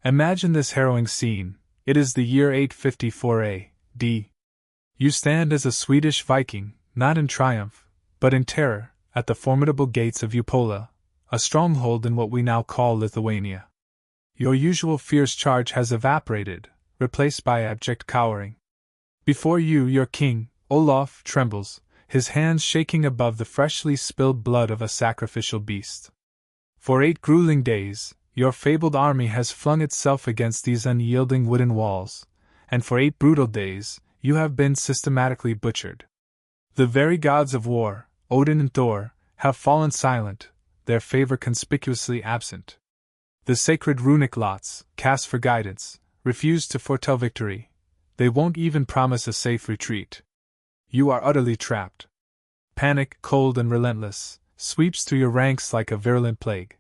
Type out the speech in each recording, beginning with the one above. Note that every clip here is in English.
Imagine this harrowing scene. It is the year 854 A.D. You stand as a Swedish Viking, not in triumph, but in terror, at the formidable gates of Upolu, a stronghold in what we now call Lithuania. Your usual fierce charge has evaporated, replaced by abject cowering. Before you, your king, Olaf, trembles, his hands shaking above the freshly spilled blood of a sacrificial beast. For 8 grueling days, your fabled army has flung itself against these unyielding wooden walls, and for 8 brutal days, you have been systematically butchered. The very gods of war, Odin and Thor, have fallen silent, their favor conspicuously absent. The sacred runic lots, cast for guidance, refuse to foretell victory. They won't even promise a safe retreat. You are utterly trapped. Panic, cold and relentless, sweeps through your ranks like a virulent plague.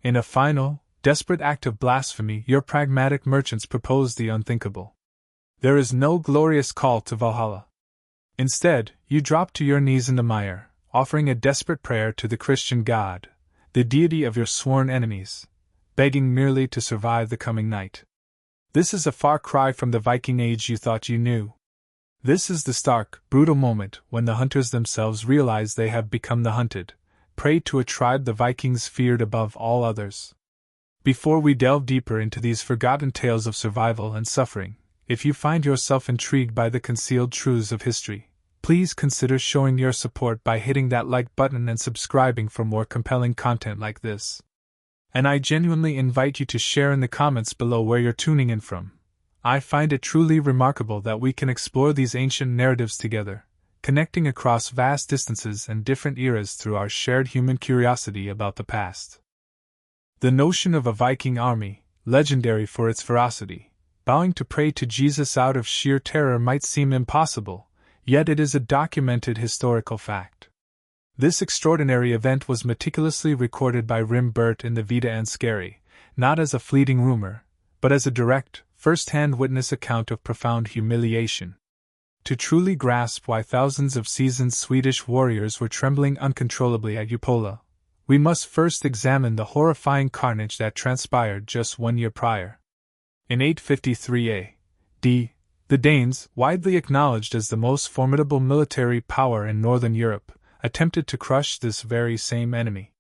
In a final, desperate act of blasphemy, your pragmatic merchants propose the unthinkable. There is no glorious call to Valhalla. Instead, you drop to your knees in the mire, offering a desperate prayer to the Christian God, the deity of your sworn enemies, begging merely to survive the coming night. This is a far cry from the Viking age you thought you knew. This is the stark, brutal moment when the hunters themselves realize they have become the hunted, prey to a tribe the Vikings feared above all others. Before we delve deeper into these forgotten tales of survival and suffering, if you find yourself intrigued by the concealed truths of history, please consider showing your support by hitting that like button and subscribing for more compelling content like this. And I genuinely invite you to share in the comments below where you're tuning in from. I find it truly remarkable that we can explore these ancient narratives together, connecting across vast distances and different eras through our shared human curiosity about the past. The notion of a Viking army, legendary for its ferocity, bowing to pray to Jesus out of sheer terror might seem impossible, yet it is a documented historical fact. This extraordinary event was meticulously recorded by Rimbert in the Vita and Skræling, not as a fleeting rumor, but as a direct, first-hand witness account of profound humiliation. To truly grasp why thousands of seasoned Swedish warriors were trembling uncontrollably at Upolu, we must first examine the horrifying carnage that transpired just 1 year prior. In 853 A.D., the Danes, widely acknowledged as the most formidable military power in northern Europe, attempted to crush this very same enemy.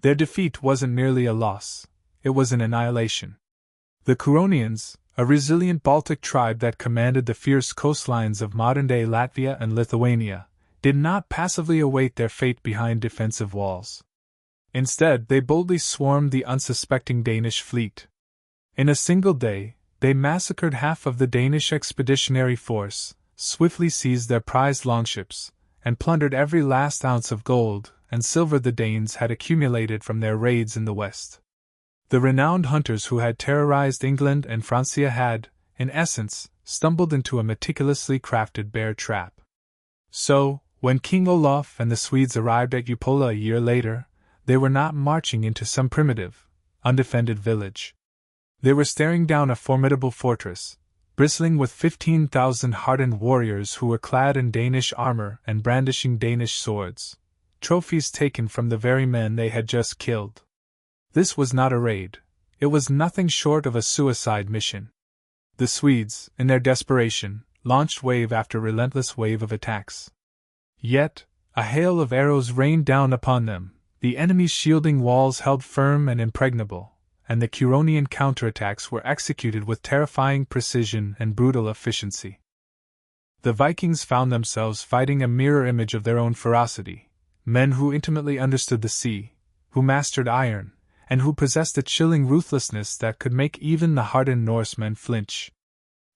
Their defeat wasn't merely a loss, it was an annihilation. The Curonians, a resilient Baltic tribe that commanded the fierce coastlines of modern-day Latvia and Lithuania, did not passively await their fate behind defensive walls. Instead, they boldly swarmed the unsuspecting Danish fleet. In a single day, they massacred half of the Danish expeditionary force, swiftly seized their prized longships, and plundered every last ounce of gold and silver the Danes had accumulated from their raids in the west. The renowned hunters who had terrorized England and Francia had, in essence, stumbled into a meticulously crafted bear trap. So, when King Olaf and the Swedes arrived at Upolu a year later, they were not marching into some primitive, undefended village. They were staring down a formidable fortress, bristling with 15,000 hardened warriors who were clad in Danish armor and brandishing Danish swords, trophies taken from the very men they had just killed. This was not a raid, it was nothing short of a suicide mission. The Swedes, in their desperation, launched wave after relentless wave of attacks. Yet, a hail of arrows rained down upon them, the enemy's shielding walls held firm and impregnable, and the Curonian counterattacks were executed with terrifying precision and brutal efficiency. The Vikings found themselves fighting a mirror image of their own ferocity, men who intimately understood the sea, who mastered iron, and who possessed a chilling ruthlessness that could make even the hardened Norsemen flinch.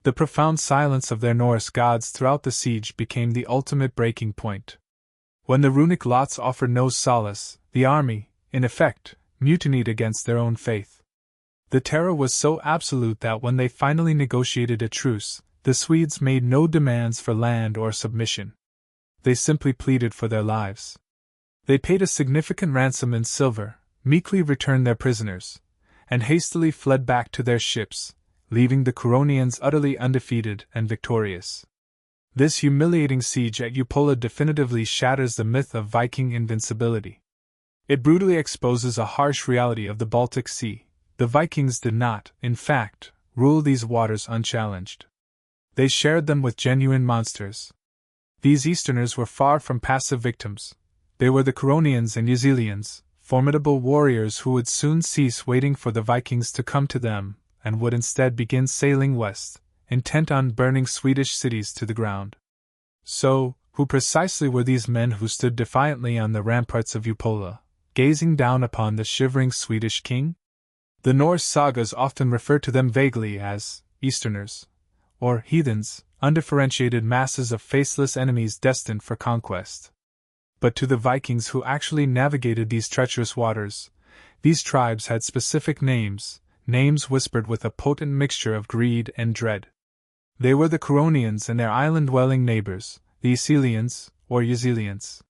The profound silence of their Norse gods throughout the siege became the ultimate breaking point. When the runic lots offered no solace, the army, in effect, mutinied against their own faith. The terror was so absolute that when they finally negotiated a truce, the Swedes made no demands for land or submission. They simply pleaded for their lives. They paid a significant ransom in silver, meekly returned their prisoners, and hastily fled back to their ships, leaving the Curonians utterly undefeated and victorious. This humiliating siege at Upolu definitively shatters the myth of Viking invincibility. It brutally exposes a harsh reality of the Baltic Sea, The Vikings did not, in fact, rule these waters unchallenged. They shared them with genuine monsters. These Easterners were far from passive victims. They were the Curonians and Ysilians, formidable warriors who would soon cease waiting for the Vikings to come to them, and would instead begin sailing west, intent on burning Swedish cities to the ground. So, who precisely were these men who stood defiantly on the ramparts of Upolu, gazing down upon the shivering Swedish king? The Norse sagas often refer to them vaguely as Easterners, or heathens, undifferentiated masses of faceless enemies destined for conquest. But to the Vikings who actually navigated these treacherous waters, these tribes had specific names, names whispered with a potent mixture of greed and dread. They were the Curonians and their island-dwelling neighbors, the Ysilians, or Ysilians.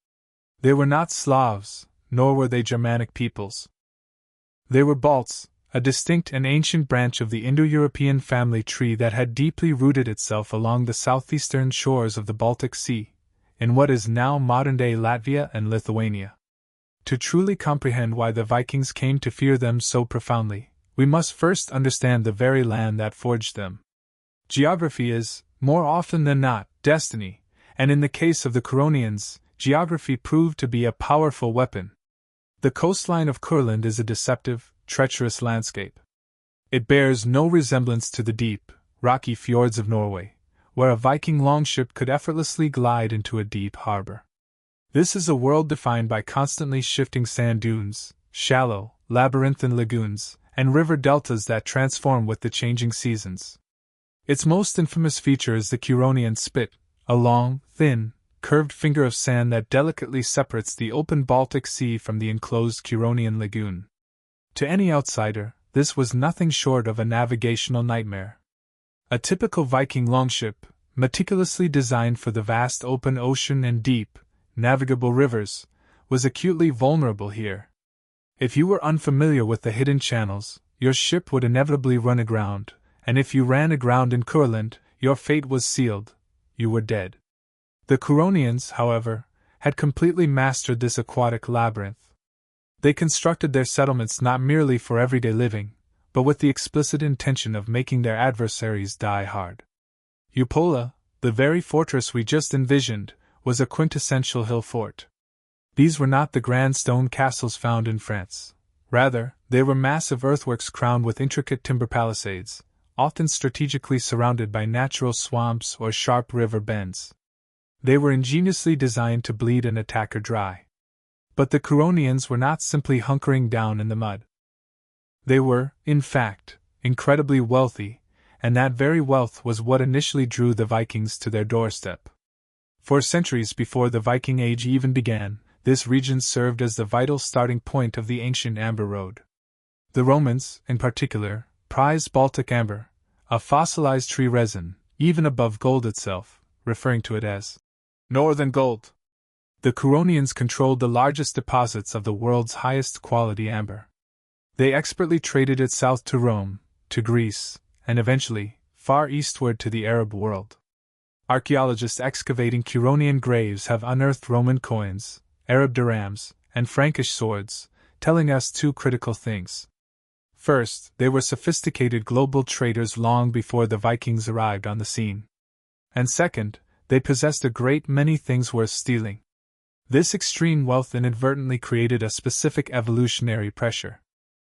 They were not Slavs, nor were they Germanic peoples. They were Balts, a distinct and ancient branch of the Indo-European family tree that had deeply rooted itself along the southeastern shores of the Baltic Sea, in what is now modern-day Latvia and Lithuania. To truly comprehend why the Vikings came to fear them so profoundly, we must first understand the very land that forged them. Geography is, more often than not, destiny, and in the case of the Curonians, geography proved to be a powerful weapon. The coastline of Kurland is a deceptive, treacherous landscape. It bears no resemblance to the deep, rocky fjords of Norway, where a Viking longship could effortlessly glide into a deep harbor. This is a world defined by constantly shifting sand dunes, shallow, labyrinthine lagoons, and river deltas that transform with the changing seasons. Its most infamous feature is the Curonian spit, a long, thin, curved finger of sand that delicately separates the open Baltic Sea from the enclosed Curonian lagoon. To any outsider, this was nothing short of a navigational nightmare. A typical Viking longship, meticulously designed for the vast open ocean and deep, navigable rivers, was acutely vulnerable here. If you were unfamiliar with the hidden channels, your ship would inevitably run aground, and if you ran aground in Kurland, your fate was sealed. You were dead. The Curonians, however, had completely mastered this aquatic labyrinth. They constructed their settlements not merely for everyday living, but with the explicit intention of making their adversaries die hard. Upolu, the very fortress we just envisioned, was a quintessential hill fort. These were not the grand stone castles found in France. Rather, they were massive earthworks crowned with intricate timber palisades, often strategically surrounded by natural swamps or sharp river bends. They were ingeniously designed to bleed an attacker dry. But the Curonians were not simply hunkering down in the mud. They were, in fact, incredibly wealthy, and that very wealth was what initially drew the Vikings to their doorstep. For centuries before the Viking Age even began, this region served as the vital starting point of the ancient amber road. The Romans, in particular, prized Baltic amber, a fossilized tree resin, even above gold itself, referring to it as northern gold. The Curonians controlled the largest deposits of the world's highest quality amber. They expertly traded it south to Rome, to Greece, and eventually, far eastward to the Arab world. Archaeologists excavating Curonian graves have unearthed Roman coins, Arab dirhams, and Frankish swords, telling us two critical things. First, they were sophisticated global traders long before the Vikings arrived on the scene. And second, they possessed a great many things worth stealing. This extreme wealth inadvertently created a specific evolutionary pressure.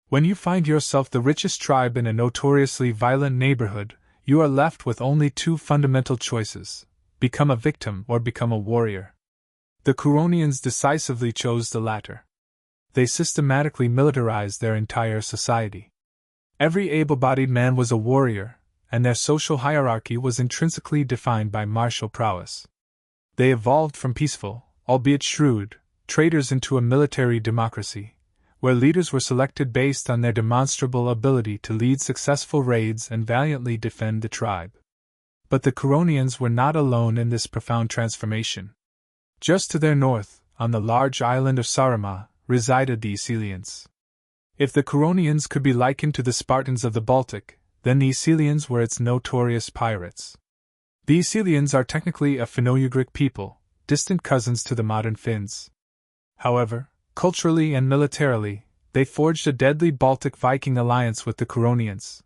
When you find yourself the richest tribe in a notoriously violent neighborhood, you are left with only two fundamental choices: become a victim or become a warrior. The Curonians decisively chose the latter. They systematically militarized their entire society. Every able-bodied man was a warrior, and their social hierarchy was intrinsically defined by martial prowess. They evolved from peaceful, albeit shrewd, traders into a military democracy, where leaders were selected based on their demonstrable ability to lead successful raids and valiantly defend the tribe. But the Curonians were not alone in this profound transformation. Just to their north, on the large island of Saaremaa, resided the Ysilians. If the Curonians could be likened to the Spartans of the Baltic, then the Ysilians were its notorious pirates. The Ysilians are technically a Finno-Ugric people, distant cousins to the modern Finns. However, culturally and militarily, they forged a deadly Baltic Viking alliance with the Curonians.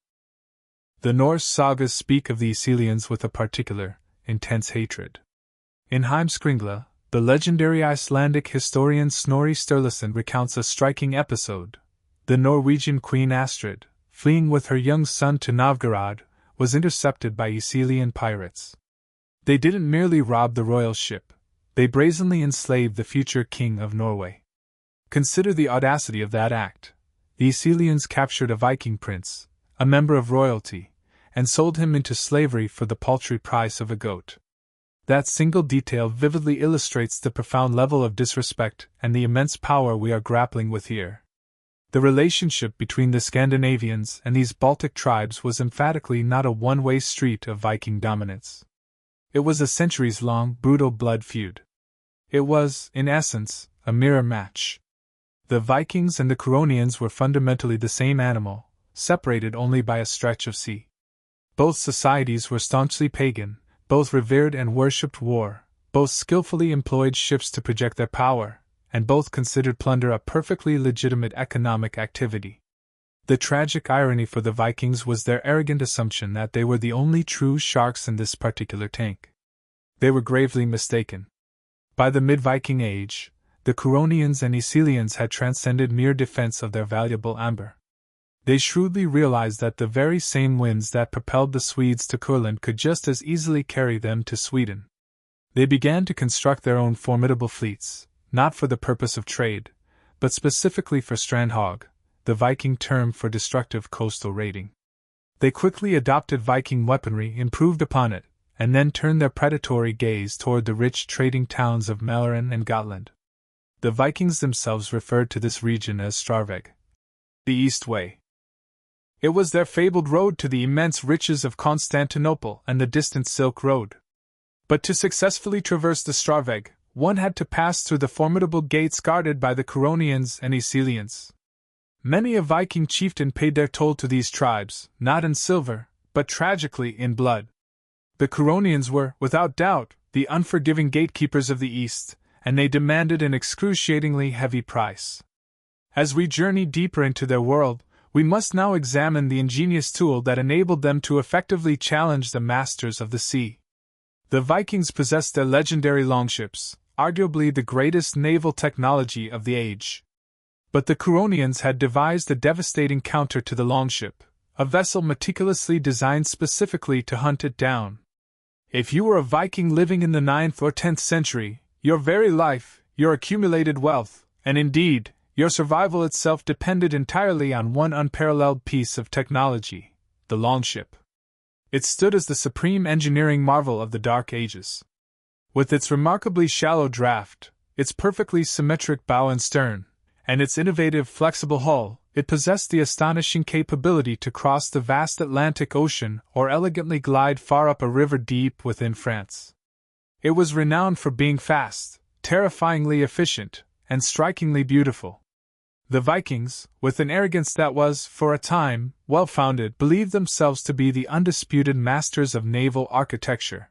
The Norse sagas speak of the Icelians with a particular, intense hatred. In Heimskringla, the legendary Icelandic historian Snorri Sturluson recounts a striking episode. The Norwegian Queen Astrid, fleeing with her young son to Novgorod, was intercepted by Icelian pirates. They didn't merely rob the royal ship, they brazenly enslaved the future king of Norway. Consider the audacity of that act. The Icelians captured a Viking prince, a member of royalty, and sold him into slavery for the paltry price of a goat. That single detail vividly illustrates the profound level of disrespect and the immense power we are grappling with here. The relationship between the Scandinavians and these Baltic tribes was emphatically not a one-way street of Viking dominance. It was a centuries-long, brutal blood feud. It was, in essence, a mirror match. The Vikings and the Curonians were fundamentally the same animal, separated only by a stretch of sea. Both societies were staunchly pagan, both revered and worshipped war, both skillfully employed ships to project their power, and both considered plunder a perfectly legitimate economic activity. The tragic irony for the Vikings was their arrogant assumption that they were the only true sharks in this particular tank. They were gravely mistaken. By the mid-Viking age, the Curonians and Icelians had transcended mere defense of their valuable amber. They shrewdly realized that the very same winds that propelled the Swedes to Kurland could just as easily carry them to Sweden. They began to construct their own formidable fleets, not for the purpose of trade, but specifically for strandhog, the Viking term for destructive coastal raiding. They quickly adopted Viking weaponry, improved upon it, and then turned their predatory gaze toward the rich trading towns of Mälaren and Gotland. The Vikings themselves referred to this region as Straveg, the East Way. It was their fabled road to the immense riches of Constantinople and the distant Silk Road. But to successfully traverse the Straveg, one had to pass through the formidable gates guarded by the Curonians and Icelians. Many a Viking chieftain paid their toll to these tribes, not in silver, but tragically in blood. The Curonians were, without doubt, the unforgiving gatekeepers of the East, and they demanded an excruciatingly heavy price. As we journey deeper into their world, we must now examine the ingenious tool that enabled them to effectively challenge the masters of the sea. The Vikings possessed their legendary longships, arguably the greatest naval technology of the age. But the Curonians had devised a devastating counter to the longship, a vessel meticulously designed specifically to hunt it down. If you were a Viking living in the 9th or 10th century, your very life, your accumulated wealth, and indeed, your survival itself depended entirely on one unparalleled piece of technology, the longship. It stood as the supreme engineering marvel of the Dark Ages. With its remarkably shallow draft, its perfectly symmetric bow and stern, and its innovative flexible hull, it possessed the astonishing capability to cross the vast Atlantic Ocean or elegantly glide far up a river deep within France. It was renowned for being fast, terrifyingly efficient, and strikingly beautiful. The Vikings, with an arrogance that was, for a time, well-founded, believed themselves to be the undisputed masters of naval architecture.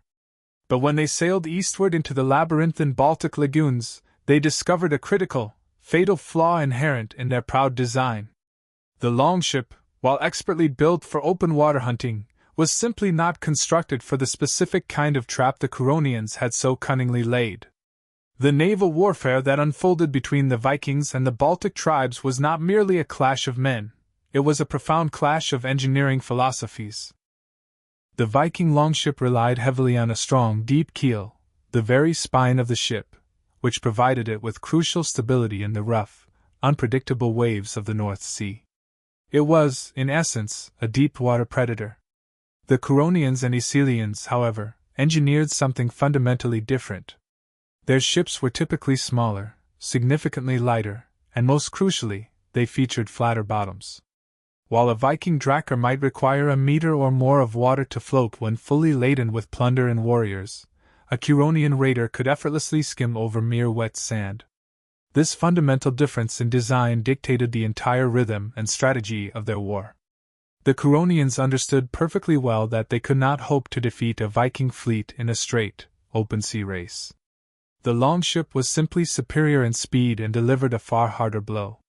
But when they sailed eastward into the labyrinthine Baltic lagoons, they discovered a critical, fatal flaw inherent in their proud design. The longship, while expertly built for open water hunting, was simply not constructed for the specific kind of trap the Curonians had so cunningly laid. The naval warfare that unfolded between the Vikings and the Baltic tribes was not merely a clash of men, it was a profound clash of engineering philosophies. The Viking longship relied heavily on a strong, deep keel, the very spine of the ship, which provided it with crucial stability in the rough, unpredictable waves of the North Sea. It was, in essence, a deep-water predator. The Curonians and Icelians, however, engineered something fundamentally different. Their ships were typically smaller, significantly lighter, and most crucially, they featured flatter bottoms. While a Viking drakkar might require a meter or more of water to float when fully laden with plunder and warriors, a Curonian raider could effortlessly skim over mere wet sand. This fundamental difference in design dictated the entire rhythm and strategy of their war. The Curonians understood perfectly well that they could not hope to defeat a Viking fleet in a straight, open-sea race. The longship was simply superior in speed and delivered a far harder blow.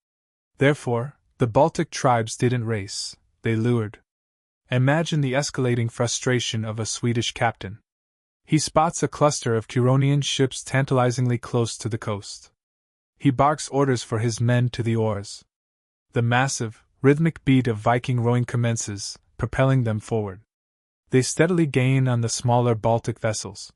Therefore, the Baltic tribes didn't race, they lured. Imagine the escalating frustration of a Swedish captain. He spots a cluster of Curonian ships tantalizingly close to the coast. He barks orders for his men to the oars. The massive, rhythmic beat of Viking rowing commences, propelling them forward. They steadily gain on the smaller Baltic vessels.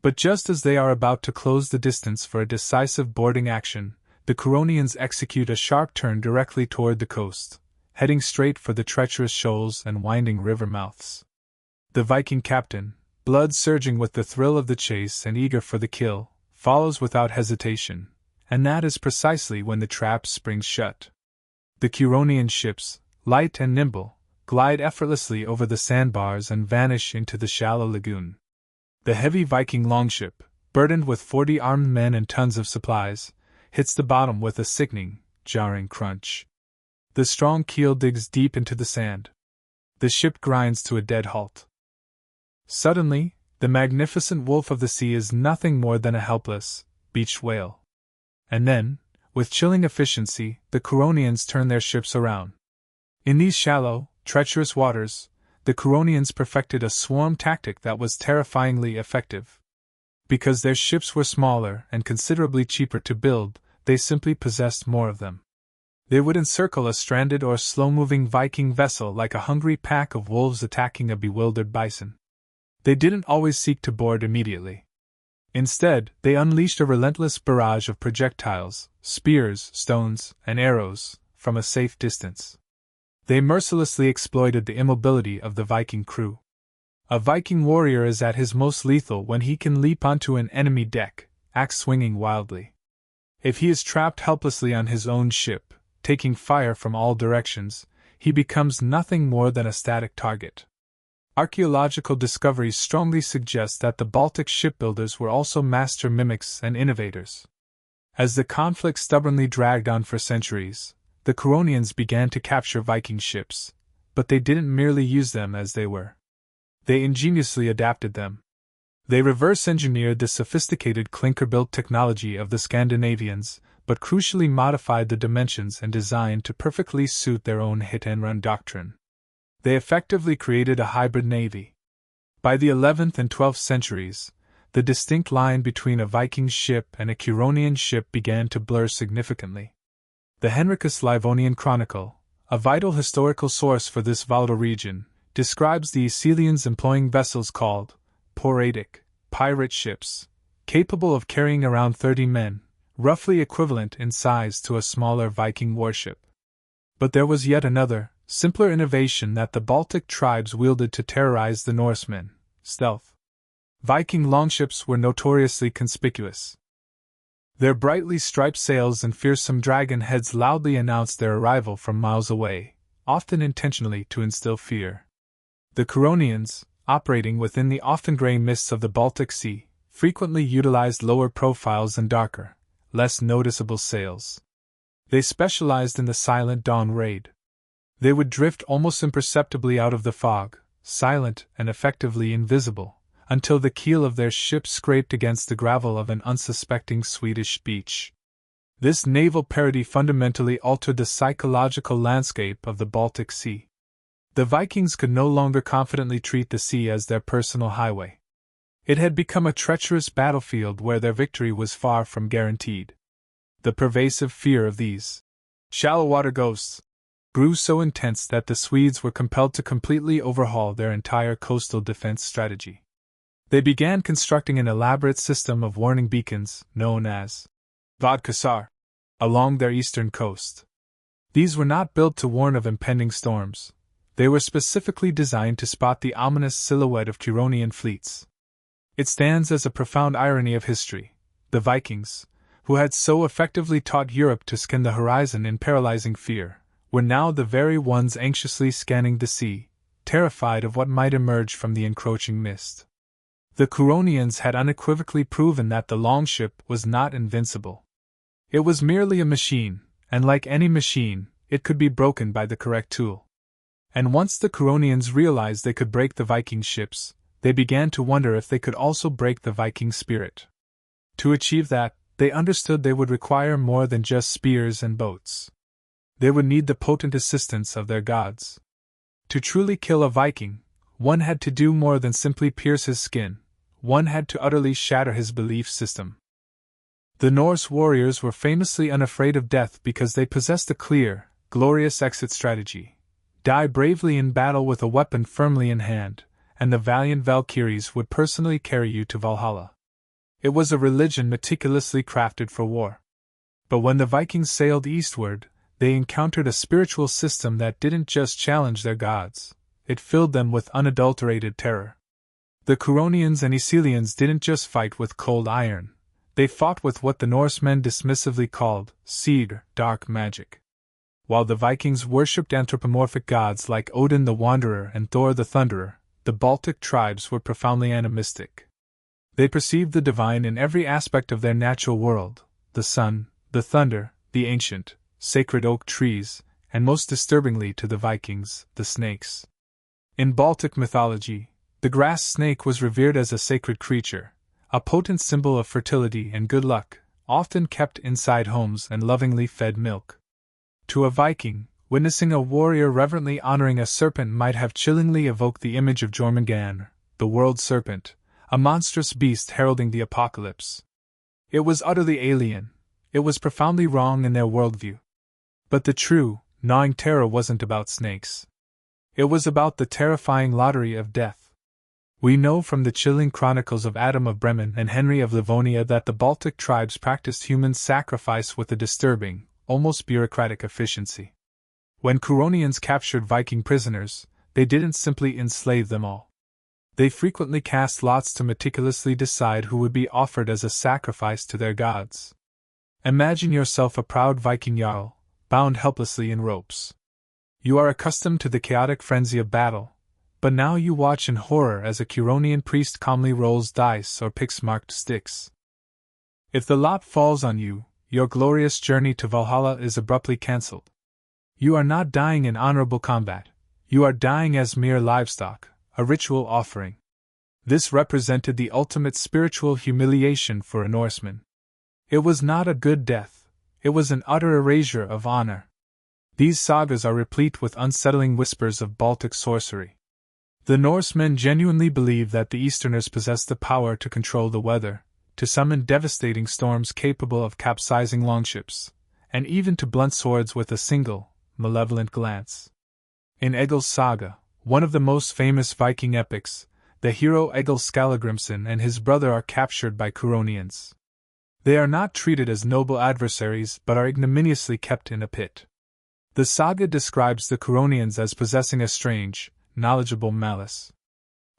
But just as they are about to close the distance for a decisive boarding action, the Curonians execute a sharp turn directly toward the coast, heading straight for the treacherous shoals and winding river mouths. The Viking captain, blood surging with the thrill of the chase and eager for the kill, follows without hesitation, and that is precisely when the trap springs shut. The Curonian ships, light and nimble, glide effortlessly over the sandbars and vanish into the shallow lagoon. The heavy Viking longship, burdened with 40 armed men and tons of supplies, hits the bottom with a sickening, jarring crunch. The strong keel digs deep into the sand. The ship grinds to a dead halt. Suddenly, the magnificent wolf of the sea is nothing more than a helpless, beached whale. And then, with chilling efficiency, the Curonians turn their ships around. In these shallow, treacherous waters, the Curonians perfected a swarm tactic that was terrifyingly effective. Because their ships were smaller and considerably cheaper to build, they simply possessed more of them. They would encircle a stranded or slow-moving Viking vessel like a hungry pack of wolves attacking a bewildered bison. They didn't always seek to board immediately. Instead, they unleashed a relentless barrage of projectiles, spears, stones, and arrows, from a safe distance. They mercilessly exploited the immobility of the Viking crew. A Viking warrior is at his most lethal when he can leap onto an enemy deck, axe swinging wildly. If he is trapped helplessly on his own ship, taking fire from all directions, he becomes nothing more than a static target. Archaeological discoveries strongly suggest that the Baltic shipbuilders were also master mimics and innovators. As the conflict stubbornly dragged on for centuries, the Curonians began to capture Viking ships, but they didn't merely use them as they were. They ingeniously adapted them. They reverse-engineered the sophisticated clinker-built technology of the Scandinavians, but crucially modified the dimensions and design to perfectly suit their own hit-and-run doctrine. They effectively created a hybrid navy. By the 11th and 12th centuries, the distinct line between a Viking ship and a Curonian ship began to blur significantly. The Henricus Livonian Chronicle, a vital historical source for this volatile region, describes the Icelians employing vessels called Poradic, pirate ships, capable of carrying around 30 men, roughly equivalent in size to a smaller Viking warship. But there was yet another, simpler innovation that the Baltic tribes wielded to terrorize the Norsemen: stealth. Viking longships were notoriously conspicuous. Their brightly striped sails and fearsome dragon heads loudly announced their arrival from miles away, often intentionally to instill fear. The Curonians, operating within the often gray mists of the Baltic Sea, frequently utilized lower profiles and darker, less noticeable sails. They specialized in the silent dawn raid. They would drift almost imperceptibly out of the fog, silent and effectively invisible, until the keel of their ship scraped against the gravel of an unsuspecting Swedish beach. This naval parody fundamentally altered the psychological landscape of the Baltic Sea. The Vikings could no longer confidently treat the sea as their personal highway. It had become a treacherous battlefield where their victory was far from guaranteed. The pervasive fear of these shallow water ghosts grew so intense that the Swedes were compelled to completely overhaul their entire coastal defense strategy. They began constructing an elaborate system of warning beacons, known as vodkassar, along their eastern coast. These were not built to warn of impending storms. They were specifically designed to spot the ominous silhouette of Curonian fleets. It stands as a profound irony of history. The Vikings, who had so effectively taught Europe to scan the horizon in paralyzing fear, were now the very ones anxiously scanning the sea, terrified of what might emerge from the encroaching mist. The Curonians had unequivocally proven that the longship was not invincible. It was merely a machine, and like any machine, it could be broken by the correct tool. And once the Curonians realized they could break the Viking ships, they began to wonder if they could also break the Viking spirit. To achieve that, they understood they would require more than just spears and boats. They would need the potent assistance of their gods. To truly kill a Viking, one had to do more than simply pierce his skin, one had to utterly shatter his belief system. The Norse warriors were famously unafraid of death because they possessed a clear, glorious exit strategy. Die bravely in battle with a weapon firmly in hand, and the valiant Valkyries would personally carry you to Valhalla. It was a religion meticulously crafted for war. But when the Vikings sailed eastward, they encountered a spiritual system that didn't just challenge their gods, it filled them with unadulterated terror. The Curonians and Icelians didn't just fight with cold iron, they fought with what the Norsemen dismissively called seed, dark magic. While the Vikings worshipped anthropomorphic gods like Odin the Wanderer and Thor the Thunderer, the Baltic tribes were profoundly animistic. They perceived the divine in every aspect of their natural world, the sun, the thunder, the ancient, sacred oak trees, and most disturbingly to the Vikings, the snakes. In Baltic mythology, the grass snake was revered as a sacred creature, a potent symbol of fertility and good luck, often kept inside homes and lovingly fed milk. To a Viking, witnessing a warrior reverently honoring a serpent might have chillingly evoked the image of Jormungandr, the world serpent, a monstrous beast heralding the apocalypse. It was utterly alien, it was profoundly wrong in their worldview. But the true, gnawing terror wasn't about snakes. It was about the terrifying lottery of death. We know from the chilling chronicles of Adam of Bremen and Henry of Livonia that the Baltic tribes practiced human sacrifice with a disturbing, almost bureaucratic efficiency. When Curonians captured Viking prisoners, they didn't simply enslave them all. They frequently cast lots to meticulously decide who would be offered as a sacrifice to their gods. Imagine yourself a proud Viking jarl, bound helplessly in ropes. You are accustomed to the chaotic frenzy of battle, but now you watch in horror as a Curonian priest calmly rolls dice or picks marked sticks. If the lot falls on you, your glorious journey to Valhalla is abruptly cancelled. You are not dying in honorable combat, you are dying as mere livestock, a ritual offering. This represented the ultimate spiritual humiliation for a Norseman. It was not a good death, it was an utter erasure of honor. These sagas are replete with unsettling whispers of Baltic sorcery. The Norsemen genuinely believed that the Easterners possessed the power to control the weather, to summon devastating storms capable of capsizing longships, and even to blunt swords with a single, malevolent glance. In Egil's saga, one of the most famous Viking epics, the hero Egil Skallagrimsson and his brother are captured by Curonians. They are not treated as noble adversaries but are ignominiously kept in a pit. The saga describes the Curonians as possessing a strange, knowledgeable malice.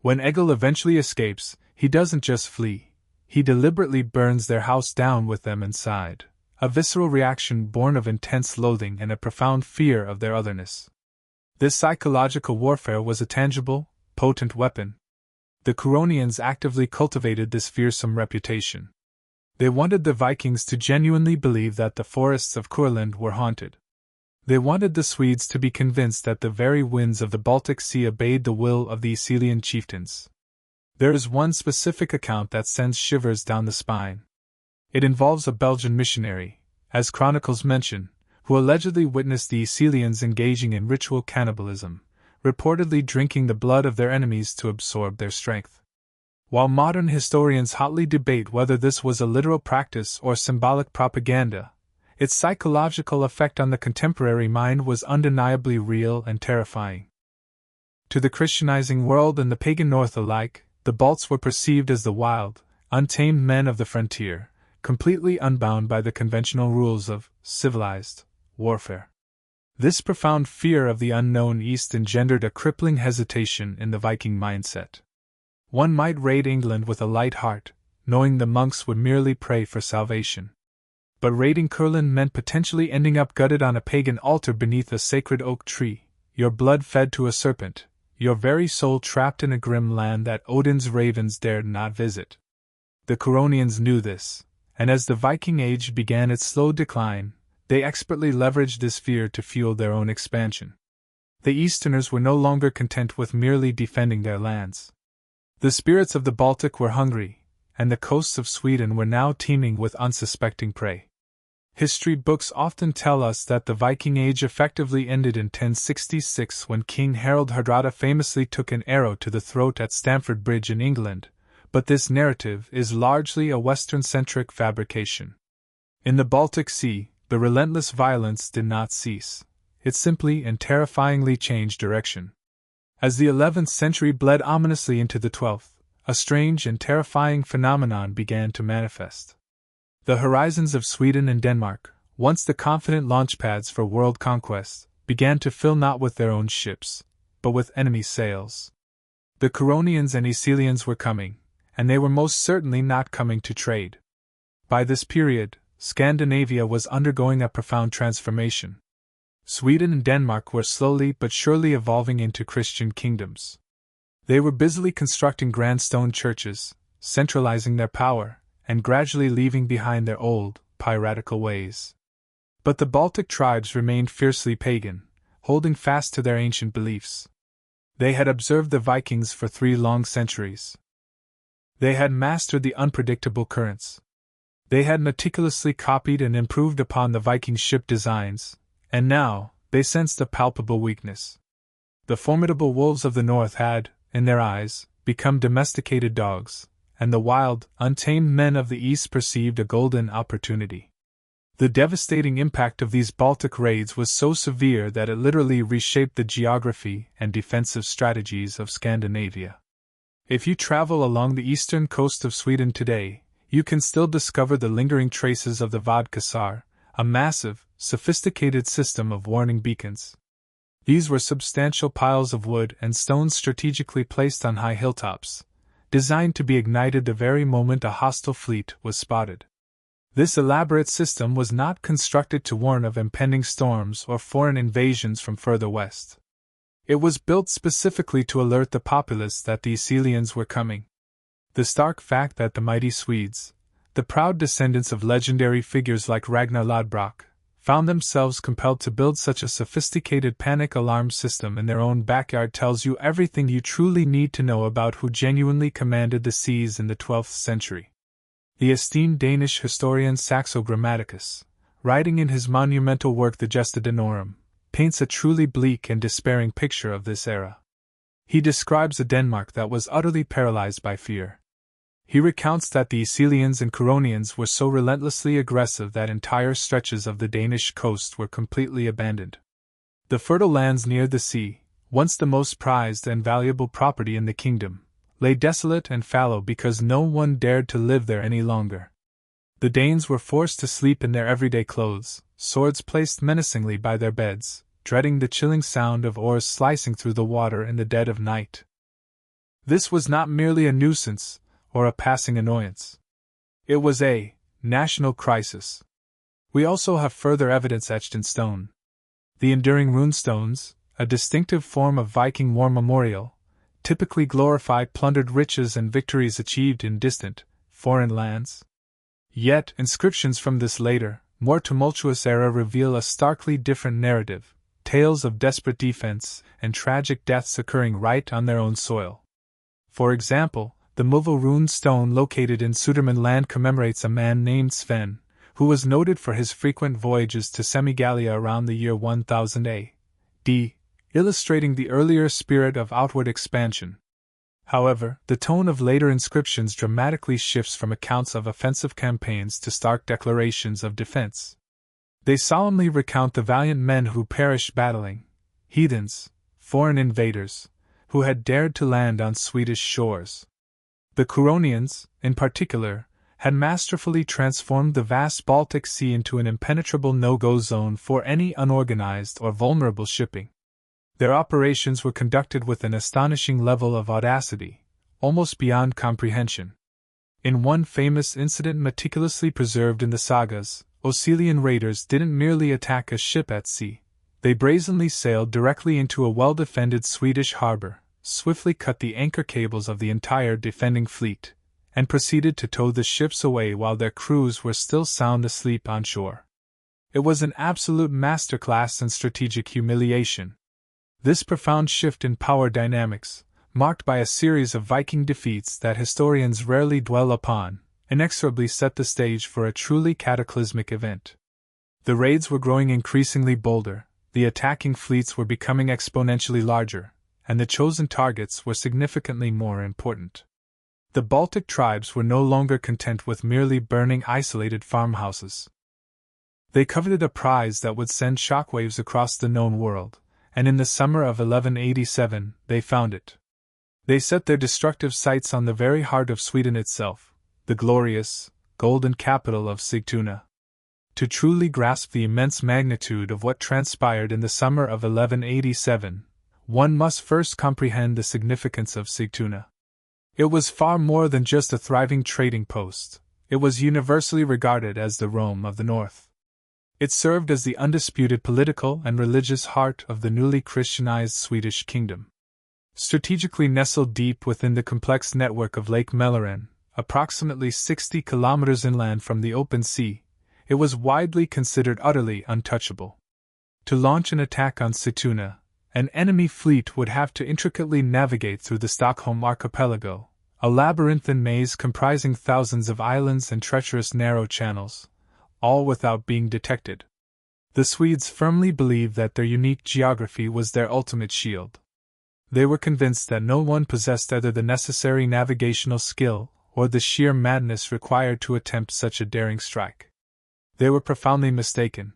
When Egil eventually escapes, he doesn't just flee, he deliberately burns their house down with them inside, a visceral reaction born of intense loathing and a profound fear of their otherness. This psychological warfare was a tangible, potent weapon. The Curonians actively cultivated this fearsome reputation. They wanted the Vikings to genuinely believe that the forests of Kurland were haunted. They wanted the Swedes to be convinced that the very winds of the Baltic Sea obeyed the will of the Icelian chieftains. There is one specific account that sends shivers down the spine. It involves a Belgian missionary, as chronicles mention, who allegedly witnessed the Icelians engaging in ritual cannibalism, reportedly drinking the blood of their enemies to absorb their strength. While modern historians hotly debate whether this was a literal practice or symbolic propaganda, its psychological effect on the contemporary mind was undeniably real and terrifying. To the Christianizing world and the pagan North alike, the Balts were perceived as the wild, untamed men of the frontier, completely unbound by the conventional rules of civilized warfare. This profound fear of the unknown East engendered a crippling hesitation in the Viking mindset. One might raid England with a light heart, knowing the monks would merely pray for salvation. But raiding Kurland meant potentially ending up gutted on a pagan altar beneath a sacred oak tree, your blood fed to a serpent, your very soul trapped in a grim land that Odin's ravens dared not visit. The Curonians knew this, and as the Viking Age began its slow decline, they expertly leveraged this fear to fuel their own expansion. The Easterners were no longer content with merely defending their lands. The spirits of the Baltic were hungry, and the coasts of Sweden were now teeming with unsuspecting prey. History books often tell us that the Viking Age effectively ended in 1066 when King Harald Hardrada famously took an arrow to the throat at Stamford Bridge in England, but this narrative is largely a Western-centric fabrication. In the Baltic Sea, the relentless violence did not cease. It simply and terrifyingly changed direction. As the 11th century bled ominously into the 12th, a strange and terrifying phenomenon began to manifest. The horizons of Sweden and Denmark, once the confident launchpads for world conquest, began to fill not with their own ships, but with enemy sails. The Curonians and Icelians were coming, and they were most certainly not coming to trade. By this period, Scandinavia was undergoing a profound transformation. Sweden and Denmark were slowly but surely evolving into Christian kingdoms. They were busily constructing grand stone churches, centralizing their power, and gradually leaving behind their old, piratical ways. But the Baltic tribes remained fiercely pagan, holding fast to their ancient beliefs. They had observed the Vikings for 3 long centuries. They had mastered the unpredictable currents. They had meticulously copied and improved upon the Viking ship designs, and now they sensed a palpable weakness. The formidable wolves of the north had, in their eyes, become domesticated dogs, and the wild, untamed men of the east perceived a golden opportunity. The devastating impact of these Baltic raids was so severe that it literally reshaped the geography and defensive strategies of Scandinavia. If you travel along the eastern coast of Sweden today, you can still discover the lingering traces of the Vodkassar, a massive, sophisticated system of warning beacons. These were substantial piles of wood and stones strategically placed on high hilltops, designed to be ignited the very moment a hostile fleet was spotted. This elaborate system was not constructed to warn of impending storms or foreign invasions from further west. It was built specifically to alert the populace that the Icelians were coming. The stark fact that the mighty Swedes, the proud descendants of legendary figures like Ragnar Lodbrok, found themselves compelled to build such a sophisticated panic alarm system in their own backyard tells you everything you truly need to know about who genuinely commanded the seas in the 12th century. The esteemed Danish historian Saxo Grammaticus, writing in his monumental work the Gesta Danorum, paints a truly bleak and despairing picture of this era. He describes a Denmark that was utterly paralyzed by fear. He recounts that the Icelians and Curonians were so relentlessly aggressive that entire stretches of the Danish coast were completely abandoned. The fertile lands near the sea, once the most prized and valuable property in the kingdom, lay desolate and fallow because no one dared to live there any longer. The Danes were forced to sleep in their everyday clothes, swords placed menacingly by their beds, dreading the chilling sound of oars slicing through the water in the dead of night. This was not merely a nuisance, or a passing annoyance. It was a national crisis. We also have further evidence etched in stone. The enduring runestones, a distinctive form of Viking war memorial, typically glorify plundered riches and victories achieved in distant, foreign lands. Yet, inscriptions from this later, more tumultuous era reveal a starkly different narrative, tales of desperate defense and tragic deaths occurring right on their own soil. For example, the Muvo rune stone located in Suderman land commemorates a man named Sven, who was noted for his frequent voyages to Semigalia around the year 1000 AD, illustrating the earlier spirit of outward expansion. However, the tone of later inscriptions dramatically shifts from accounts of offensive campaigns to stark declarations of defense. They solemnly recount the valiant men who perished battling, heathens, foreign invaders, who had dared to land on Swedish shores. The Curonians, in particular, had masterfully transformed the vast Baltic Sea into an impenetrable no-go zone for any unorganized or vulnerable shipping. Their operations were conducted with an astonishing level of audacity, almost beyond comprehension. In one famous incident meticulously preserved in the sagas, Icelian raiders didn't merely attack a ship at sea, they brazenly sailed directly into a well-defended Swedish harbor, swiftly cut the anchor cables of the entire defending fleet, and proceeded to tow the ships away while their crews were still sound asleep on shore. It was an absolute masterclass in strategic humiliation. This profound shift in power dynamics, marked by a series of Viking defeats that historians rarely dwell upon, inexorably set the stage for a truly cataclysmic event. The raids were growing increasingly bolder, the attacking fleets were becoming exponentially larger, and the chosen targets were significantly more important. The Baltic tribes were no longer content with merely burning isolated farmhouses. They coveted a prize that would send shockwaves across the known world, and in the summer of 1187 they found it. They set their destructive sights on the very heart of Sweden itself, the glorious, golden capital of Sigtuna. To truly grasp the immense magnitude of what transpired in the summer of 1187, one must first comprehend the significance of Sigtuna. It was far more than just a thriving trading post, it was universally regarded as the Rome of the North. It served as the undisputed political and religious heart of the newly Christianized Swedish kingdom. Strategically nestled deep within the complex network of Lake Mälaren, approximately 60 kilometers inland from the open sea, it was widely considered utterly untouchable. To launch an attack on Sigtuna, an enemy fleet would have to intricately navigate through the Stockholm archipelago, a labyrinthine maze comprising thousands of islands and treacherous narrow channels, all without being detected. The Swedes firmly believed that their unique geography was their ultimate shield. They were convinced that no one possessed either the necessary navigational skill or the sheer madness required to attempt such a daring strike. They were profoundly mistaken.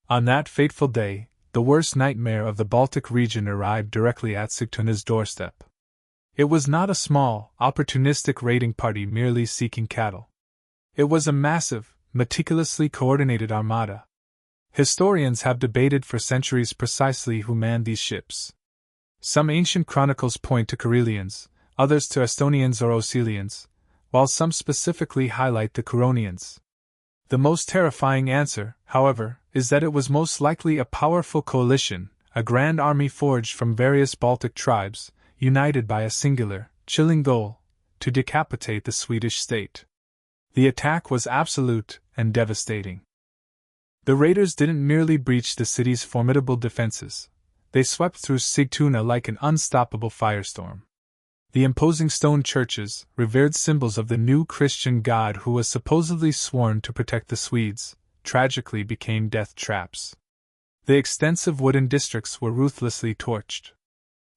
On that fateful day, the worst nightmare of the Baltic region arrived directly at Sigtuna's doorstep. It was not a small, opportunistic raiding party merely seeking cattle. It was a massive, meticulously coordinated armada. Historians have debated for centuries precisely who manned these ships. Some ancient chronicles point to Karelians, others to Estonians or Osilians, while some specifically highlight the Curonians. The most terrifying answer, however, is that it was most likely a powerful coalition, a grand army forged from various Baltic tribes, united by a singular, chilling goal: to decapitate the Swedish state. The attack was absolute and devastating. The raiders didn't merely breach the city's formidable defenses, they swept through Sigtuna like an unstoppable firestorm. The imposing stone churches, revered symbols of the new Christian god who was supposedly sworn to protect the Swedes, tragically became death traps. The extensive wooden districts were ruthlessly torched.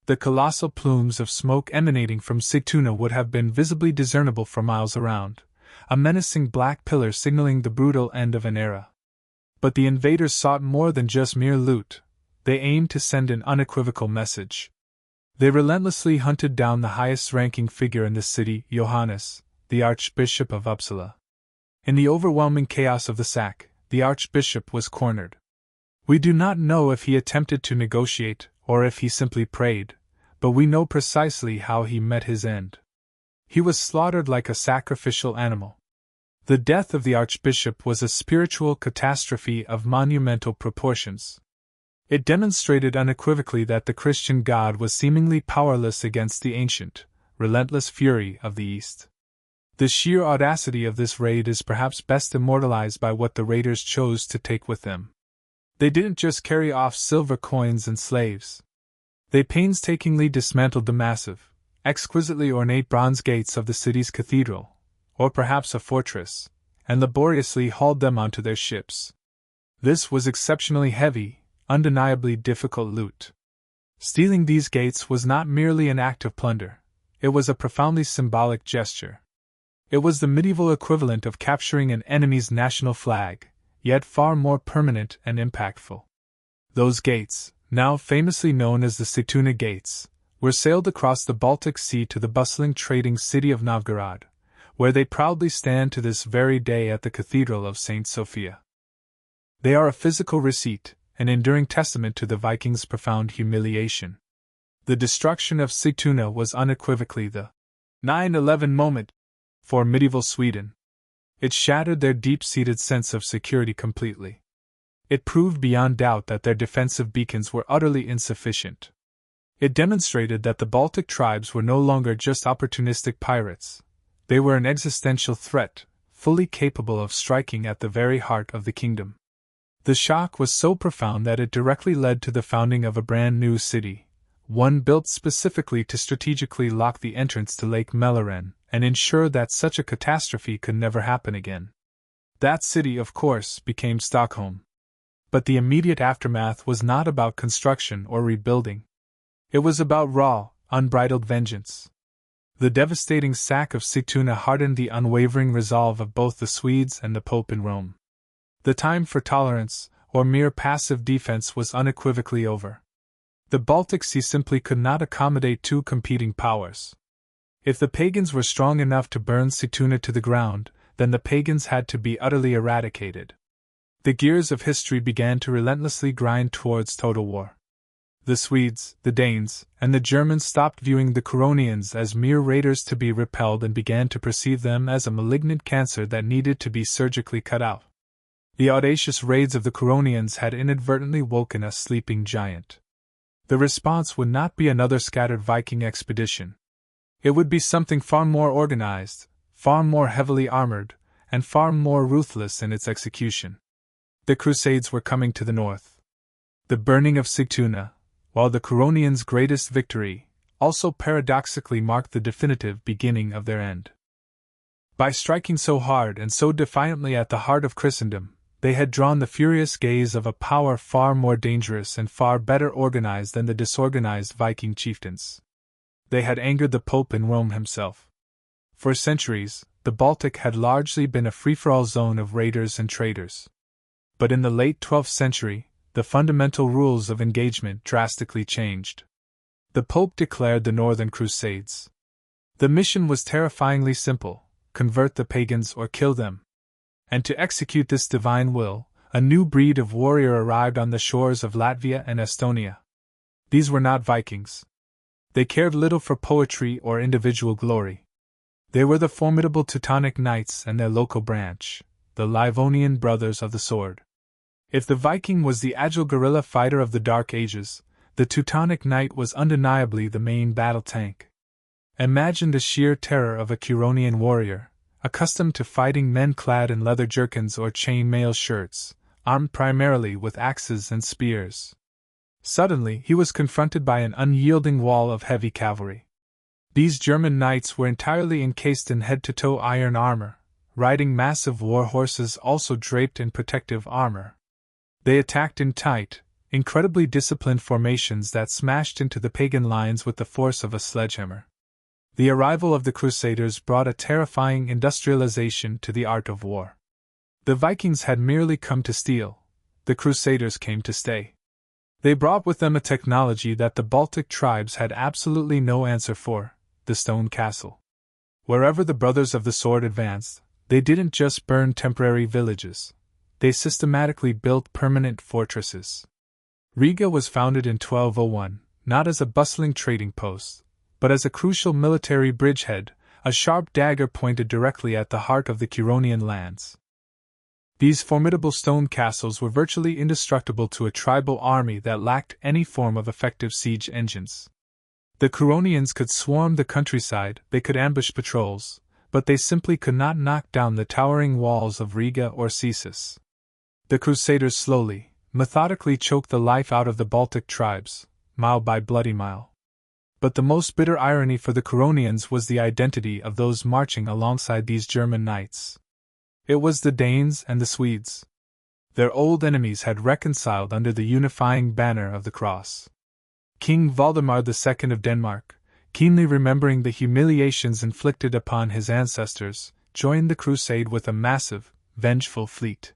The colossal plumes of smoke emanating from Sigtuna would have been visibly discernible for miles around, a menacing black pillar signaling the brutal end of an era. But the invaders sought more than just mere loot, they aimed to send an unequivocal message. They relentlessly hunted down the highest-ranking figure in the city, Johannes, the Archbishop of Uppsala. In the overwhelming chaos of the sack, the Archbishop was cornered. We do not know if he attempted to negotiate, or if he simply prayed, but we know precisely how he met his end. He was slaughtered like a sacrificial animal. The death of the Archbishop was a spiritual catastrophe of monumental proportions. It demonstrated unequivocally that the Christian God was seemingly powerless against the ancient, relentless fury of the East. The sheer audacity of this raid is perhaps best immortalized by what the raiders chose to take with them. They didn't just carry off silver coins and slaves. They painstakingly dismantled the massive, exquisitely ornate bronze gates of the city's cathedral, or perhaps a fortress, and laboriously hauled them onto their ships. This was exceptionally heavy, undeniably difficult loot. Stealing these gates was not merely an act of plunder, it was a profoundly symbolic gesture. It was the medieval equivalent of capturing an enemy's national flag, yet far more permanent and impactful. Those gates, now famously known as the Sigtuna Gates, were sailed across the Baltic Sea to the bustling trading city of Novgorod, where they proudly stand to this very day at the Cathedral of St. Sophia. They are a physical receipt, an enduring testament to the Vikings' profound humiliation. The destruction of Sigtuna was unequivocally the 9/11 moment for medieval Sweden. It shattered their deep-seated sense of security completely. It proved beyond doubt that their defensive beacons were utterly insufficient. It demonstrated that the Baltic tribes were no longer just opportunistic pirates. They were an existential threat, fully capable of striking at the very heart of the kingdom. The shock was so profound that it directly led to the founding of a brand new city, one built specifically to strategically lock the entrance to Lake Mälaren and ensure that such a catastrophe could never happen again. That city, of course, became Stockholm. But the immediate aftermath was not about construction or rebuilding. It was about raw, unbridled vengeance. The devastating sack of Sigtuna hardened the unwavering resolve of both the Swedes and the Pope in Rome. The time for tolerance, or mere passive defense, was unequivocally over. The Baltic Sea simply could not accommodate two competing powers. If the pagans were strong enough to burn Sigtuna to the ground, then the pagans had to be utterly eradicated. The gears of history began to relentlessly grind towards total war. The Swedes, the Danes, and the Germans stopped viewing the Curonians as mere raiders to be repelled and began to perceive them as a malignant cancer that needed to be surgically cut out. The audacious raids of the Curonians had inadvertently woken a sleeping giant. The response would not be another scattered Viking expedition. It would be something far more organized, far more heavily armored, and far more ruthless in its execution. The Crusades were coming to the north. The burning of Sigtuna, while the Curonians' greatest victory, also paradoxically marked the definitive beginning of their end. By striking so hard and so defiantly at the heart of Christendom, they had drawn the furious gaze of a power far more dangerous and far better organized than the disorganized Viking chieftains. They had angered the Pope in Rome himself. For centuries, the Baltic had largely been a free-for-all zone of raiders and traders. But in the late 12th century, the fundamental rules of engagement drastically changed. The Pope declared the Northern Crusades. The mission was terrifyingly simple: convert the pagans or kill them. And to execute this divine will, a new breed of warrior arrived on the shores of Latvia and Estonia. These were not Vikings. They cared little for poetry or individual glory. They were the formidable Teutonic Knights and their local branch, the Livonian Brothers of the Sword. If the Viking was the agile guerrilla fighter of the Dark Ages, the Teutonic Knight was undeniably the main battle tank. Imagine the sheer terror of a Curonian warrior, accustomed to fighting men clad in leather jerkins or chain-mail shirts, armed primarily with axes and spears. Suddenly he was confronted by an unyielding wall of heavy cavalry. These German knights were entirely encased in head-to-toe iron armor, riding massive war horses also draped in protective armor. They attacked in tight, incredibly disciplined formations that smashed into the pagan lines with the force of a sledgehammer. The arrival of the Crusaders brought a terrifying industrialization to the art of war. The Vikings had merely come to steal; the Crusaders came to stay. They brought with them a technology that the Baltic tribes had absolutely no answer for: the stone castle. Wherever the Brothers of the Sword advanced, they didn't just burn temporary villages. They systematically built permanent fortresses. Riga was founded in 1201, not as a bustling trading post, but as a crucial military bridgehead, a sharp dagger pointed directly at the heart of the Curonian lands. These formidable stone castles were virtually indestructible to a tribal army that lacked any form of effective siege engines. The Curonians could swarm the countryside, they could ambush patrols, but they simply could not knock down the towering walls of Riga or Cesis. The Crusaders slowly, methodically choked the life out of the Baltic tribes, mile by bloody mile. But the most bitter irony for the Curonians was the identity of those marching alongside these German knights. It was the Danes and the Swedes. Their old enemies had reconciled under the unifying banner of the cross. King Valdemar II of Denmark, keenly remembering the humiliations inflicted upon his ancestors, joined the crusade with a massive, vengeful fleet.